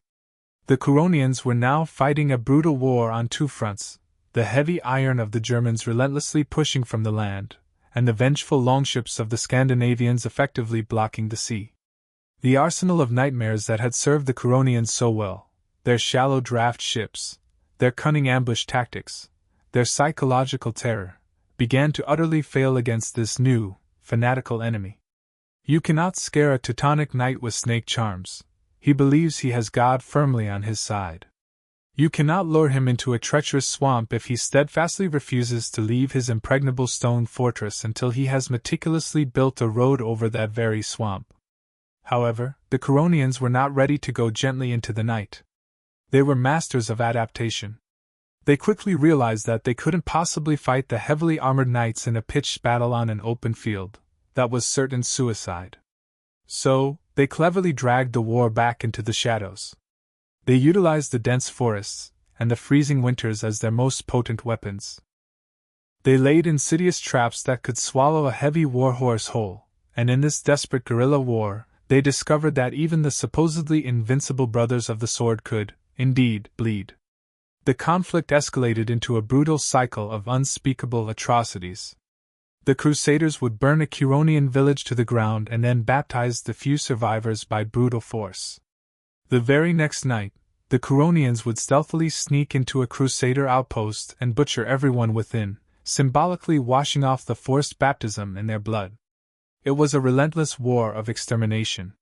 The Curonians were now fighting a brutal war on two fronts: the heavy iron of the Germans relentlessly pushing from the land, and the vengeful longships of the Scandinavians effectively blocking the sea. The arsenal of nightmares that had served the Curonians so well, their shallow draft ships, their cunning ambush tactics, their psychological terror, began to utterly fail against this new, fanatical enemy. You cannot scare a Teutonic knight with snake charms. He believes he has God firmly on his side. You cannot lure him into a treacherous swamp if he steadfastly refuses to leave his impregnable stone fortress until he has meticulously built a road over that very swamp. However, the Curonians were not ready to go gently into the night. They were masters of adaptation. They quickly realized that they couldn't possibly fight the heavily armored knights in a pitched battle on an open field. That was certain suicide. So, they cleverly dragged the war back into the shadows. They utilized the dense forests, and the freezing winters as their most potent weapons. They laid insidious traps that could swallow a heavy war horse whole, and in this desperate guerrilla war, they discovered that even the supposedly invincible brothers of the sword could, indeed, bleed. The conflict escalated into a brutal cycle of unspeakable atrocities. The Crusaders would burn a Curonian village to the ground and then baptize the few survivors by brutal force. The very next night, the Curonians would stealthily sneak into a Crusader outpost and butcher everyone within, symbolically washing off the forced baptism in their blood. It was a relentless war of extermination.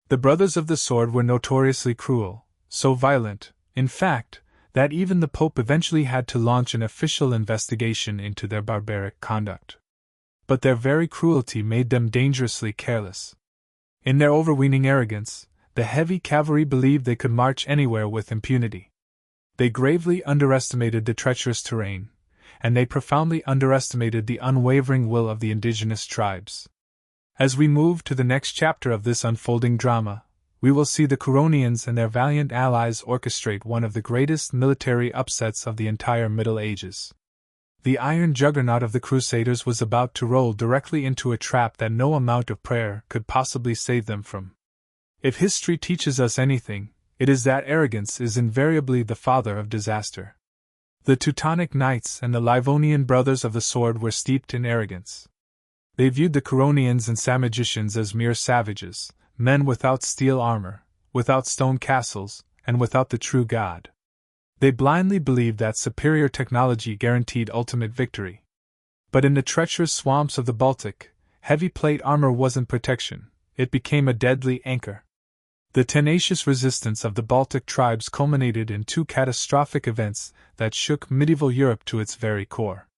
The Brothers of the Sword were notoriously cruel, so violent, in fact, that even the Pope eventually had to launch an official investigation into their barbaric conduct. But their very cruelty made them dangerously careless. In their overweening arrogance, the heavy cavalry believed they could march anywhere with impunity. They gravely underestimated the treacherous terrain, and they profoundly underestimated the unwavering will of the indigenous tribes. As we move to the next chapter of this unfolding drama, we will see the Curonians and their valiant allies orchestrate one of the greatest military upsets of the entire Middle Ages. The iron juggernaut of the Crusaders was about to roll directly into a trap that no amount of prayer could possibly save them from. If history teaches us anything, it is that arrogance is invariably the father of disaster. The Teutonic Knights and the Livonian Brothers of the Sword were steeped in arrogance. They viewed the Curonians and Samogitians as mere savages, men without steel armor, without stone castles, and without the true God. They blindly believed that superior technology guaranteed ultimate victory. But in the treacherous swamps of the Baltic, heavy plate armor wasn't protection, it became a deadly anchor. The tenacious resistance of the Baltic tribes culminated in two catastrophic events that shook medieval Europe to its very core.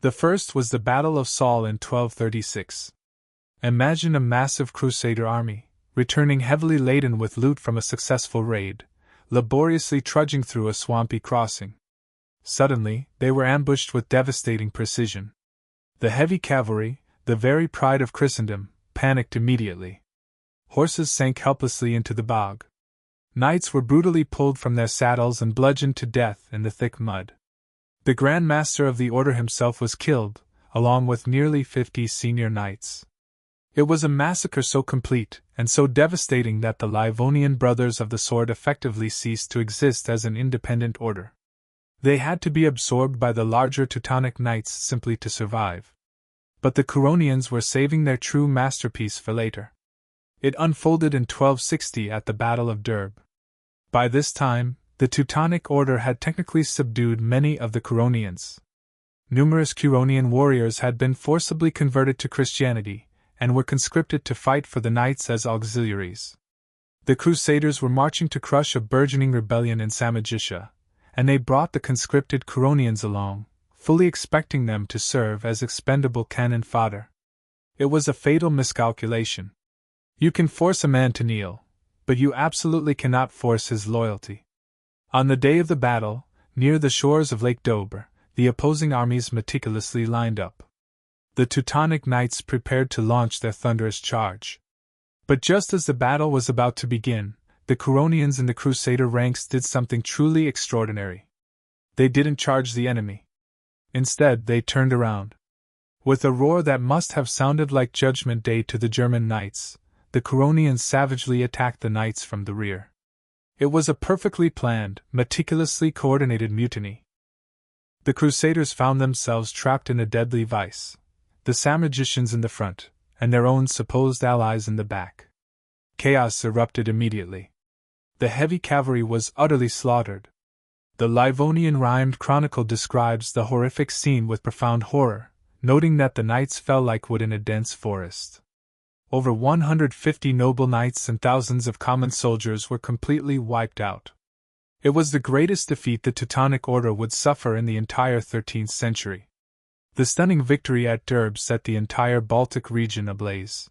The first was the Battle of Saul in 1236. Imagine a massive Crusader army, returning heavily laden with loot from a successful raid, laboriously trudging through a swampy crossing. Suddenly, they were ambushed with devastating precision. The heavy cavalry, the very pride of Christendom, panicked immediately. Horses sank helplessly into the bog. Knights were brutally pulled from their saddles and bludgeoned to death in the thick mud. The Grand Master of the Order himself was killed, along with nearly 50 senior knights. It was a massacre so complete and so devastating that the Livonian Brothers of the Sword effectively ceased to exist as an independent order. They had to be absorbed by the larger Teutonic Knights simply to survive. But the Curonians were saving their true masterpiece for later. It unfolded in 1260 at the Battle of Derb. By this time, the Teutonic Order had technically subdued many of the Curonians. Numerous Curonian warriors had been forcibly converted to Christianity, and were conscripted to fight for the knights as auxiliaries. The Crusaders were marching to crush a burgeoning rebellion in Samogitia, and they brought the conscripted Curonians along, fully expecting them to serve as expendable cannon fodder. It was a fatal miscalculation. You can force a man to kneel, but you absolutely cannot force his loyalty. On the day of the battle, near the shores of Lake Dober, the opposing armies meticulously lined up. The Teutonic Knights prepared to launch their thunderous charge. But just as the battle was about to begin, the Curonians in the Crusader ranks did something truly extraordinary. They didn't charge the enemy. Instead, they turned around. With a roar that must have sounded like Judgment Day to the German knights, the Curonians savagely attacked the knights from the rear. It was a perfectly planned, meticulously coordinated mutiny. The Crusaders found themselves trapped in a deadly vice. The Samogitians in the front, and their own supposed allies in the back. Chaos erupted immediately. The heavy cavalry was utterly slaughtered. The Livonian rhymed chronicle describes the horrific scene with profound horror, noting that the knights fell like wood in a dense forest. Over 150 noble knights and thousands of common soldiers were completely wiped out. It was the greatest defeat the Teutonic Order would suffer in the entire 13th century. The stunning victory at Derb set the entire Baltic region ablaze.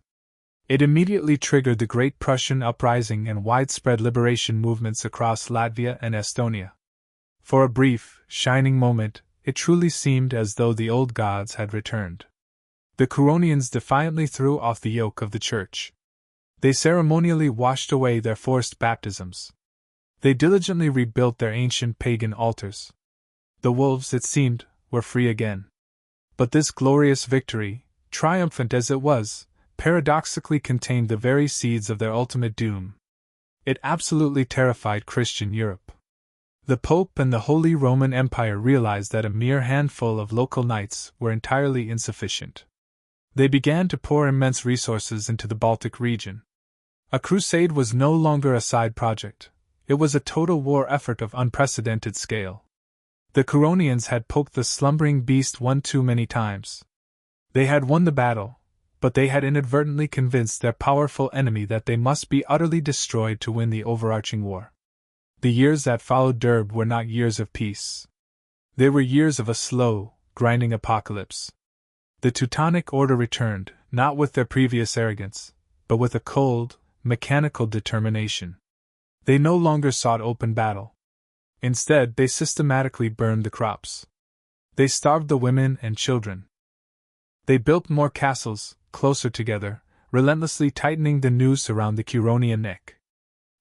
It immediately triggered the Great Prussian Uprising and widespread liberation movements across Latvia and Estonia. For a brief, shining moment, it truly seemed as though the old gods had returned. The Curonians defiantly threw off the yoke of the Church. They ceremonially washed away their forced baptisms. They diligently rebuilt their ancient pagan altars. The wolves, it seemed, were free again. But this glorious victory, triumphant as it was, paradoxically contained the very seeds of their ultimate doom. It absolutely terrified Christian Europe. The Pope and the Holy Roman Empire realized that a mere handful of local knights were entirely insufficient. They began to pour immense resources into the Baltic region. A crusade was no longer a side project, it was a total war effort of unprecedented scale. The Curonians had poked the slumbering beast one too many times. They had won the battle, but they had inadvertently convinced their powerful enemy that they must be utterly destroyed to win the overarching war. The years that followed Derb were not years of peace. They were years of a slow, grinding apocalypse. The Teutonic Order returned, not with their previous arrogance, but with a cold, mechanical determination. They no longer sought open battle. Instead, they systematically burned the crops. They starved the women and children. They built more castles, closer together, relentlessly tightening the noose around the Curonian neck.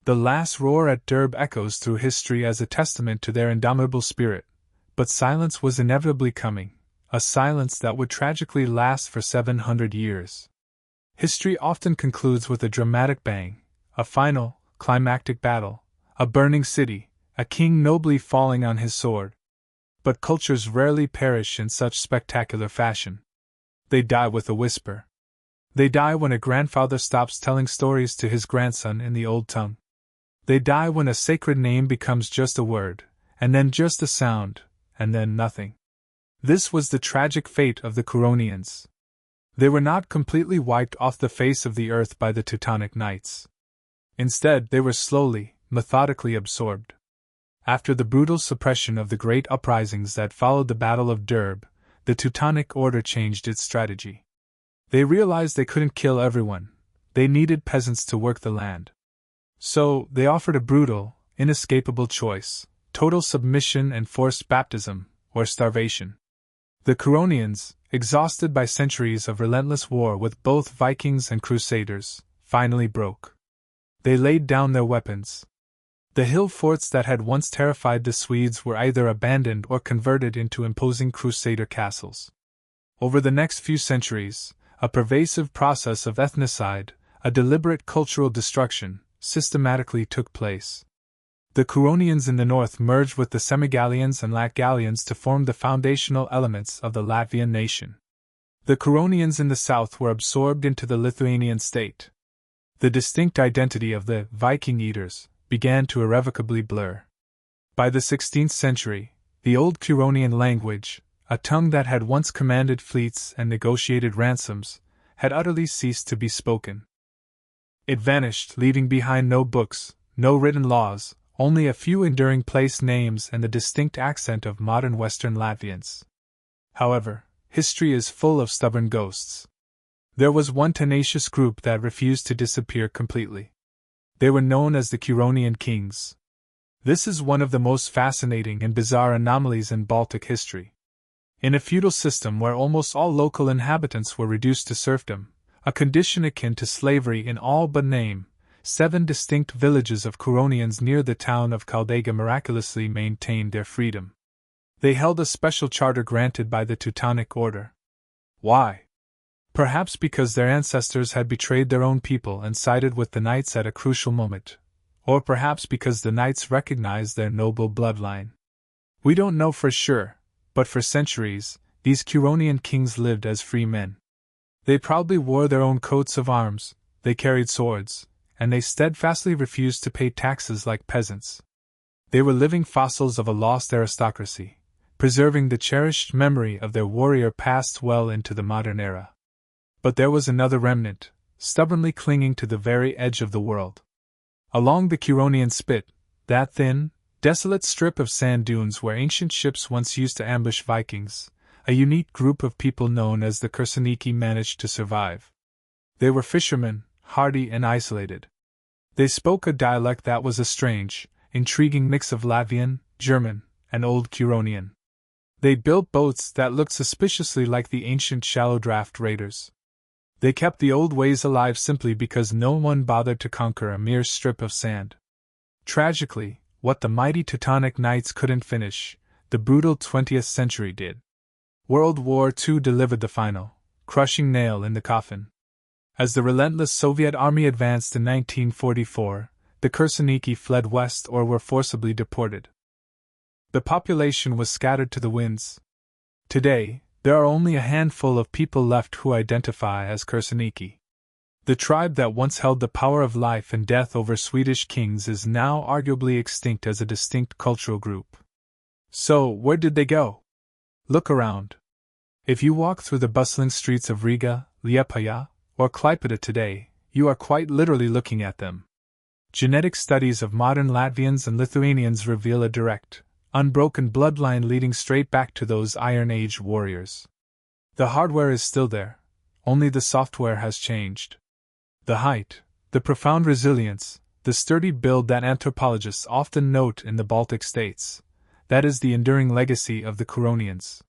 The last roar at Derb echoes through history as a testament to their indomitable spirit, but silence was inevitably coming, a silence that would tragically last for 700 years. History often concludes with a dramatic bang, a final, climactic battle, a burning city, a king nobly falling on his sword. But cultures rarely perish in such spectacular fashion. They die with a whisper. They die when a grandfather stops telling stories to his grandson in the old tongue. They die when a sacred name becomes just a word, and then just a sound, and then nothing. This was the tragic fate of the Curonians. They were not completely wiped off the face of the earth by the Teutonic Knights. Instead, they were slowly, methodically absorbed. After the brutal suppression of the great uprisings that followed the Battle of Derb, the Teutonic Order changed its strategy. They realized they couldn't kill everyone. They needed peasants to work the land. So, they offered a brutal, inescapable choice: total submission and forced baptism, or starvation. The Curonians, exhausted by centuries of relentless war with both Vikings and Crusaders, finally broke. They laid down their weapons. The hill forts that had once terrified the Swedes were either abandoned or converted into imposing Crusader castles. Over the next few centuries, a pervasive process of ethnocide, a deliberate cultural destruction, systematically took place. The Curonians in the north merged with the Semigallians and Latgalians to form the foundational elements of the Latvian nation. The Curonians in the south were absorbed into the Lithuanian state. The distinct identity of the Viking eaters began to irrevocably blur. By the 16th century, the old Curonian language, a tongue that had once commanded fleets and negotiated ransoms, had utterly ceased to be spoken. It vanished, leaving behind no books, no written laws, only a few enduring place names and the distinct accent of modern Western Latvians. However, history is full of stubborn ghosts. There was one tenacious group that refused to disappear completely. They were known as the Curonian Kings. This is one of the most fascinating and bizarre anomalies in Baltic history. In a feudal system where almost all local inhabitants were reduced to serfdom, a condition akin to slavery in all but name, 7 distinct villages of Curonians near the town of Caldega miraculously maintained their freedom. They held a special charter granted by the Teutonic Order. Why? Perhaps because their ancestors had betrayed their own people and sided with the knights at a crucial moment, or perhaps because the knights recognized their noble bloodline. We don't know for sure, but for centuries, these Curonian kings lived as free men. They proudly wore their own coats of arms, they carried swords, and they steadfastly refused to pay taxes like peasants. They were living fossils of a lost aristocracy, preserving the cherished memory of their warrior past well into the modern era. But there was another remnant, stubbornly clinging to the very edge of the world. Along the Curonian Spit, that thin, desolate strip of sand dunes where ancient ships once used to ambush Vikings, a unique group of people known as the Kursoniki managed to survive. They were fishermen, hardy and isolated. They spoke a dialect that was a strange, intriguing mix of Latvian, German, and Old Curonian. They built boats that looked suspiciously like the ancient shallow draft raiders. They kept the old ways alive simply because no one bothered to conquer a mere strip of sand. Tragically, What the mighty Teutonic Knights couldn't finish, the brutal 20th century did. World War II delivered the final, crushing nail in the coffin. As the relentless Soviet army advanced in 1944, the Kursaniki fled west or were forcibly deported. The population was scattered to the winds. Today, there are only a handful of people left who identify as Kursaniki. The tribe that once held the power of life and death over Swedish kings is now arguably extinct as a distinct cultural group. So, where did they go? Look around. If you walk through the bustling streets of Riga, Liepāja, or Klaipėda today, you are quite literally looking at them. Genetic studies of modern Latvians and Lithuanians reveal a direct, unbroken bloodline leading straight back to those Iron Age warriors. The hardware is still there, only the software has changed. The height, the profound resilience, the sturdy build that anthropologists often note in the Baltic states, that is the enduring legacy of the Curonians.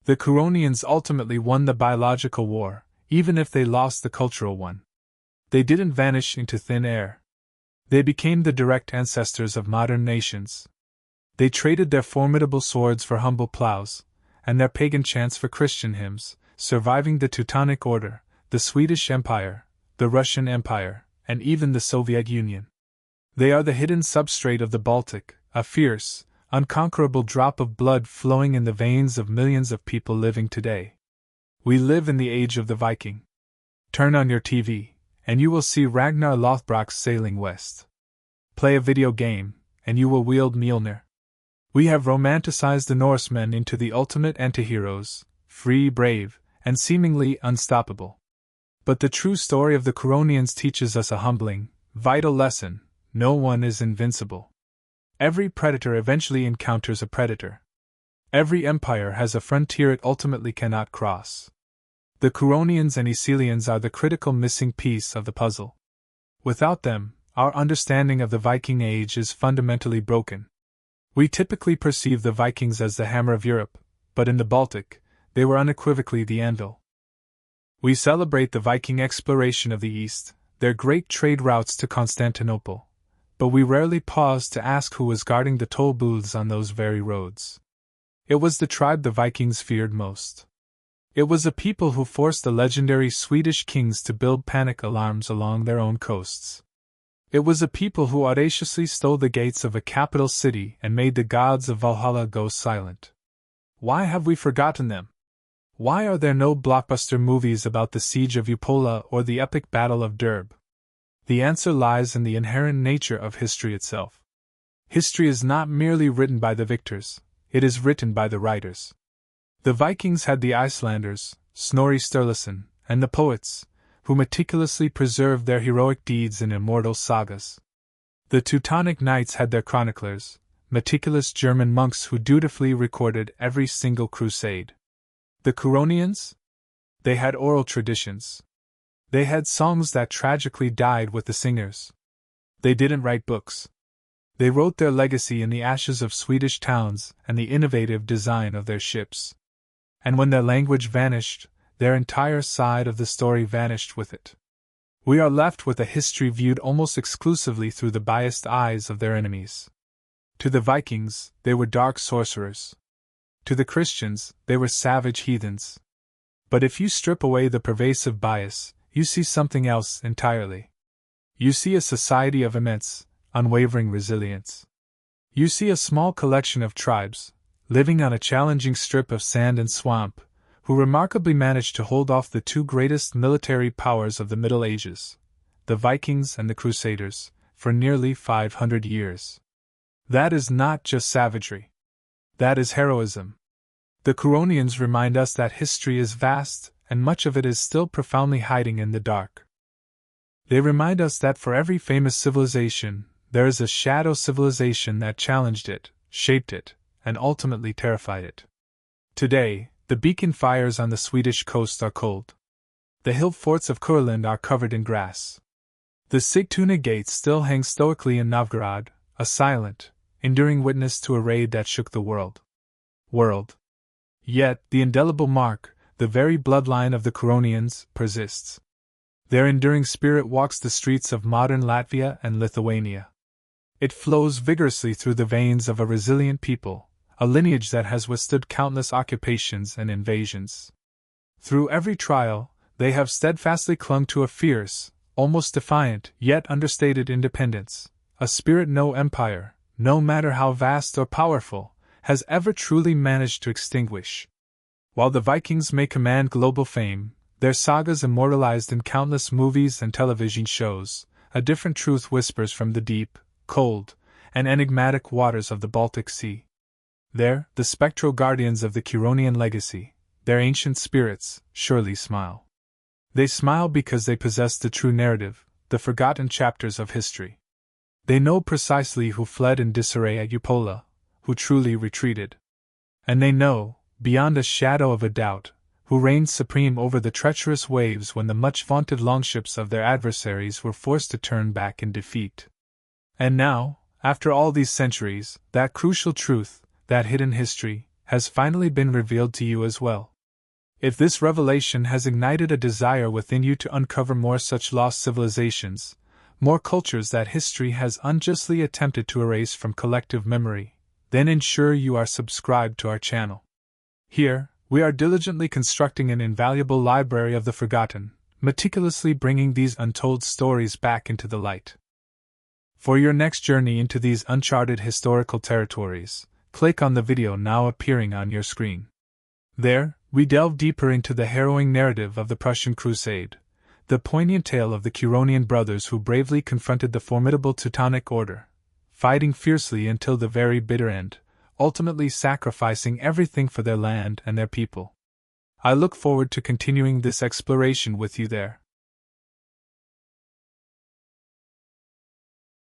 The Curonians ultimately won the biological war, even if they lost the cultural one. They didn't vanish into thin air. They became the direct ancestors of modern nations. They traded their formidable swords for humble plows, and their pagan chants for Christian hymns, surviving the Teutonic Order, the Swedish Empire, the Russian Empire, and even the Soviet Union. They are the hidden substrate of the Baltic, a fierce, unconquerable drop of blood flowing in the veins of millions of people living today. We live in the age of the Viking. Turn on your TV, and you will see Ragnar Lothbrok sailing west. Play a video game, and you will wield Mjolnir. We have romanticized the Norsemen into the ultimate antiheroes, free, brave, and seemingly unstoppable. But the true story of the Curonians teaches us a humbling, vital lesson: no one is invincible. Every predator eventually encounters a predator. Every empire has a frontier it ultimately cannot cross. The Curonians and Icelians are the critical missing piece of the puzzle. Without them, our understanding of the Viking Age is fundamentally broken. We typically perceive the Vikings as the hammer of Europe, but in the Baltic, they were unequivocally the anvil. We celebrate the Viking exploration of the East, their great trade routes to Constantinople, but we rarely pause to ask who was guarding the toll booths on those very roads. It was the tribe the Vikings feared most. It was a people who forced the legendary Swedish kings to build panic alarms along their own coasts. It was a people who audaciously stole the gates of a capital city and made the gods of Valhalla go silent. Why have we forgotten them? Why are there no blockbuster movies about the siege of Upolu or the epic Battle of Derb? The answer lies in the inherent nature of history itself. History is not merely written by the victors, it is written by the writers. The Vikings had the Icelanders, Snorri Sturluson, and the poets, who meticulously preserved their heroic deeds in immortal sagas. The Teutonic Knights had their chroniclers, meticulous German monks who dutifully recorded every single crusade. The Curonians? They had oral traditions. They had songs that tragically died with the singers. They didn't write books. They wrote their legacy in the ashes of Swedish towns and the innovative design of their ships. And when their language vanished, their entire side of the story vanished with it. We are left with a history viewed almost exclusively through the biased eyes of their enemies. To the Vikings, they were dark sorcerers. To the Christians, they were savage heathens. But if you strip away the pervasive bias, you see something else entirely. You see a society of immense, unwavering resilience. You see a small collection of tribes, living on a challenging strip of sand and swamp, who remarkably managed to hold off the two greatest military powers of the Middle Ages, the Vikings and the Crusaders, for nearly 500 years. That is not just savagery. That is heroism. The Curonians remind us that history is vast, and much of it is still profoundly hiding in the dark. They remind us that for every famous civilization, there is a shadow civilization that challenged it, shaped it, and ultimately terrified it. Today, the beacon fires on the Swedish coast are cold. The hill forts of Kurland are covered in grass. The Sigtuna gates still hang stoically in Novgorod, a silent, enduring witness to a raid that shook the world. Yet, the indelible mark, the very bloodline of the Curonians, persists. Their enduring spirit walks the streets of modern Latvia and Lithuania. It flows vigorously through the veins of a resilient people, a lineage that has withstood countless occupations and invasions. Through every trial, they have steadfastly clung to a fierce, almost defiant, yet understated independence, a spirit no empire, no matter how vast or powerful, has ever truly managed to extinguish. While the Vikings may command global fame, their sagas immortalized in countless movies and television shows, a different truth whispers from the deep, cold, and enigmatic waters of the Baltic Sea. There, the spectral guardians of the Curonian legacy, their ancient spirits, surely smile. They smile because they possess the true narrative, the forgotten chapters of history. They know precisely who fled in disarray at Eupola, who truly retreated. And they know, beyond a shadow of a doubt, who reigned supreme over the treacherous waves when the much-vaunted longships of their adversaries were forced to turn back in defeat. And now, after all these centuries, that crucial truth, that hidden history, has finally been revealed to you as well. If this revelation has ignited a desire within you to uncover more such lost civilizations, more cultures that history has unjustly attempted to erase from collective memory, then ensure you are subscribed to our channel. Here, we are diligently constructing an invaluable library of the forgotten, meticulously bringing these untold stories back into the light. For your next journey into these uncharted historical territories, click on the video now appearing on your screen. There, we delve deeper into the harrowing narrative of the Prussian Crusade, the poignant tale of the Curonian brothers who bravely confronted the formidable Teutonic Order, fighting fiercely until the very bitter end, ultimately sacrificing everything for their land and their people. I look forward to continuing this exploration with you there.